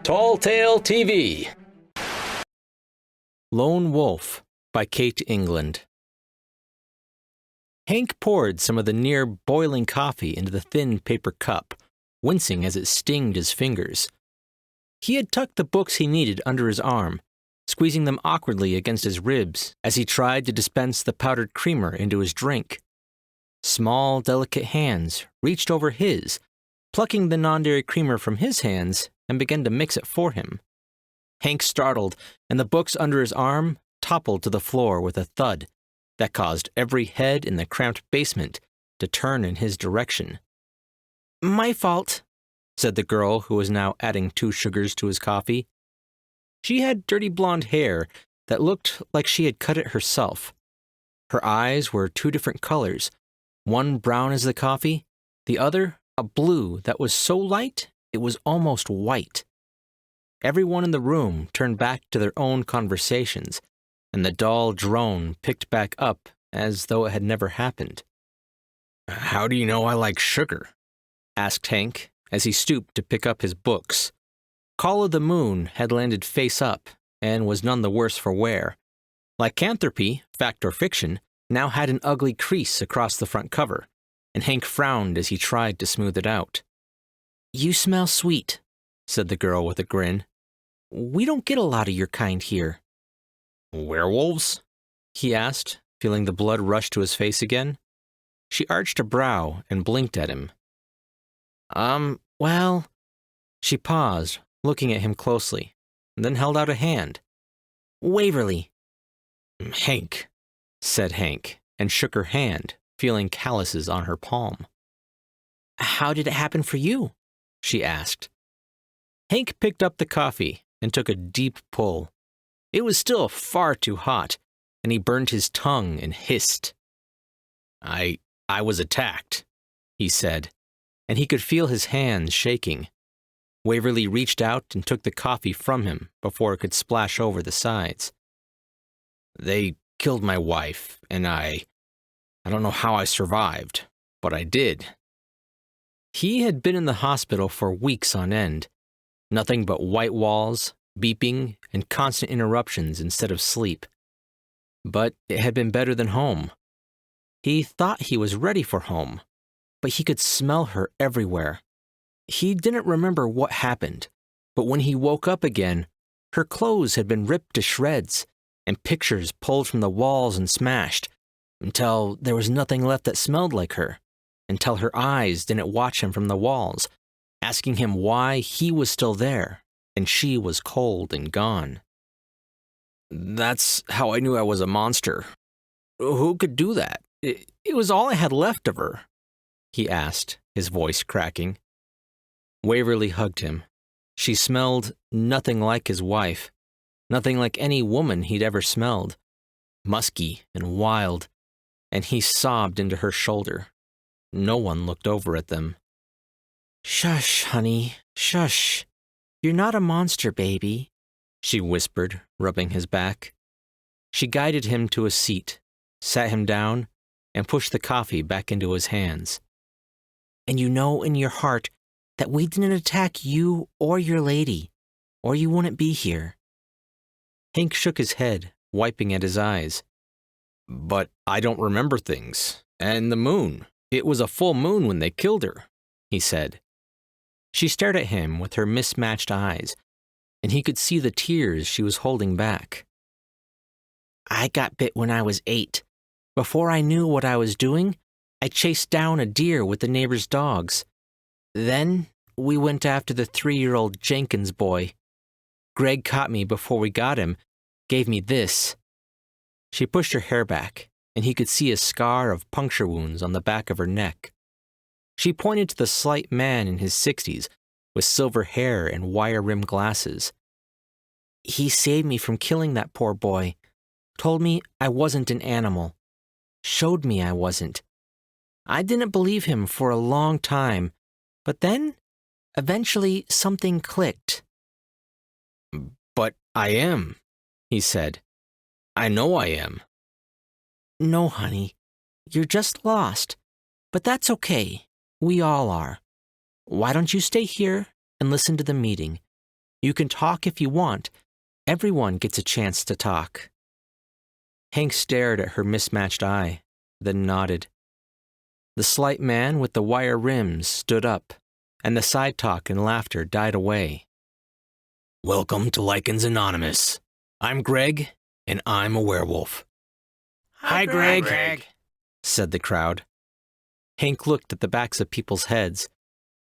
Tall Tale TV. Lone Wolf by Kate England. Hank poured some of the near-boiling coffee into the thin paper cup, wincing as it stinged his fingers. He had tucked the books he needed under his arm, squeezing them awkwardly against his ribs as he tried to dispense the powdered creamer into his drink. Small, delicate hands reached over his, plucking the non-dairy creamer from his hands, and began to mix it for him. Hank startled, and the books under his arm toppled to the floor with a thud that caused every head in the cramped basement to turn in his direction. "My fault," said the girl who was now adding 2 sugars to his coffee. She had dirty blonde hair that looked like she had cut it herself. Her eyes were 2 different colors, one brown as the coffee, the other a blue that was so light it was almost white. Everyone in the room turned back to their own conversations, and the dull drone picked back up as though it had never happened. "How do you know I like sugar?" asked Hank as he stooped to pick up his books. Call of the Moon had landed face up and was none the worse for wear. Lycanthropy, Fact or Fiction, now had an ugly crease across the front cover, and Hank frowned as he tried to smooth it out. "You smell sweet," said the girl with a grin. "We don't get a lot of your kind here." "Werewolves?" he asked, feeling the blood rush to his face again. She arched a brow and blinked at him. Well..." She paused, looking at him closely, and then held out a hand. "Waverly." "Hank," said Hank, and shook her hand, feeling calluses on her palm. "How did it happen for you?" she asked. Hank picked up the coffee and took a deep pull. It was still far too hot, and he burned his tongue and hissed. I was attacked," he said, and he could feel his hands shaking. Waverly reached out and took the coffee from him before it could splash over the sides. "They killed my wife, and I don't know how I survived, but I did." He had been in the hospital for weeks on end. Nothing but white walls, beeping, and constant interruptions instead of sleep. But it had been better than home. He thought he was ready for home, but he could smell her everywhere. He didn't remember what happened, but when he woke up again, her clothes had been ripped to shreds, and pictures pulled from the walls and smashed, until there was nothing left that smelled like her, until her eyes didn't watch him from the walls, asking him why he was still there, and she was cold and gone. "That's how I knew I was a monster. Who could do that? It was all I had left of her," he asked, his voice cracking. Waverly hugged him. She smelled nothing like his wife, nothing like any woman he'd ever smelled, musky and wild, and he sobbed into her shoulder. No one looked over at them. "Shush, honey, shush. You're not a monster, baby," she whispered, rubbing his back. She guided him to a seat, sat him down, and pushed the coffee back into his hands. "And you know in your heart that we didn't attack you or your lady, or you wouldn't be here." Hank shook his head, wiping at his eyes. "But I don't remember things. And the moon. It was a full moon when they killed her," he said. She stared at him with her mismatched eyes, and he could see the tears she was holding back. "I got bit when I was 8. Before I knew what I was doing, I chased down a deer with the neighbor's dogs. Then we went after the 3-year-old Jenkins boy. Greg caught me before we got him, gave me this." She pushed her hair back, and he could see a scar of puncture wounds on the back of her neck. She pointed to the slight man in his 60s, with silver hair and wire-rimmed glasses. "He saved me from killing that poor boy, told me I wasn't an animal, showed me I wasn't. I didn't believe him for a long time, but then, eventually, something clicked." "But I am," he said. "I know I am." "No, honey, you're just lost, but that's okay. We all are. Why don't you stay here and listen to the meeting? You can talk if you want. Everyone gets a chance to talk." Hank stared at her mismatched eye, then nodded. The slight man with the wire rims stood up, and the side talk and laughter died away. Welcome to Lycans Anonymous. I'm Greg, and I'm a werewolf. "Hi, Greg," said the crowd. Hank looked at the backs of people's heads.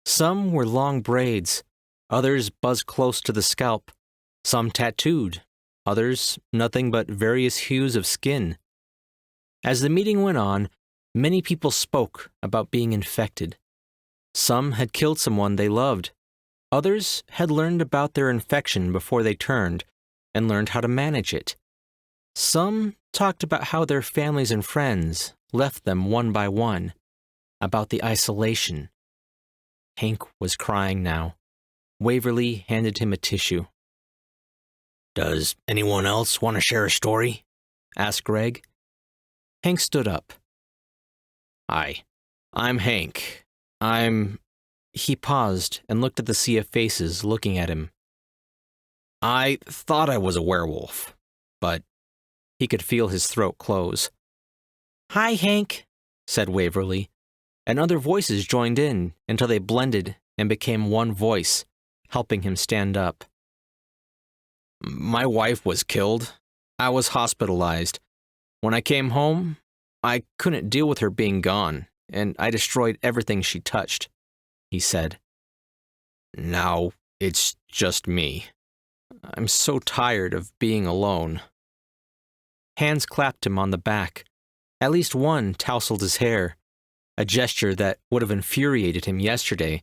Some were long braids, others buzzed close to the scalp, some tattooed, others nothing but various hues of skin. As the meeting went on, many people spoke about being infected. Some had killed someone they loved. Others had learned about their infection before they turned and learned how to manage it. Some talked about how their families and friends left them one by one, about the isolation. Hank was crying now. Waverly handed him a tissue. Does anyone else want to share a story? Asked Greg. Hank stood up. Hi, I'm Hank. He paused and looked at the sea of faces looking at him. I thought I was a werewolf, but he could feel his throat close. "Hi, Hank," said Waverly, and other voices joined in until they blended and became one voice, helping him stand up. My wife was killed. I was hospitalized. When I came home, I couldn't deal with her being gone, and I destroyed everything she touched," he said. "Now it's just me. I'm so tired of being alone." Hands clapped him on the back. At least one tousled his hair, a gesture that would have infuriated him yesterday,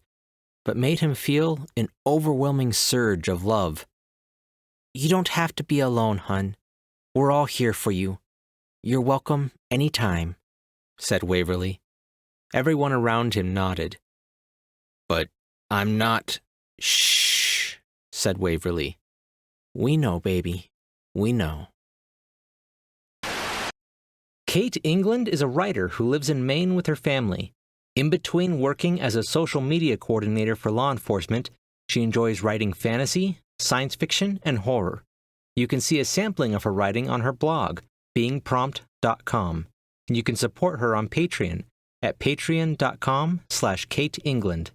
but made him feel an overwhelming surge of love. "You don't have to be alone, hun. We're all here for you. You're welcome any time," said Waverly. Everyone around him nodded. "But I'm not—" "Shh," said Waverly. "We know, baby. We know." Kate England is a writer who lives in Maine with her family. In between working as a social media coordinator for law enforcement, she enjoys writing fantasy, science fiction, and horror. You can see a sampling of her writing on her blog, beingprompt.com, and you can support her on Patreon at patreon.com/Kate England.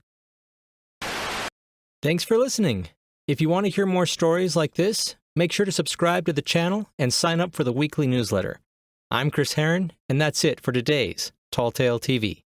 Thanks for listening. If you want to hear more stories like this, make sure to subscribe to the channel and sign up for the weekly newsletter. I'm Chris Herron, and that's it for today's Tall Tale TV.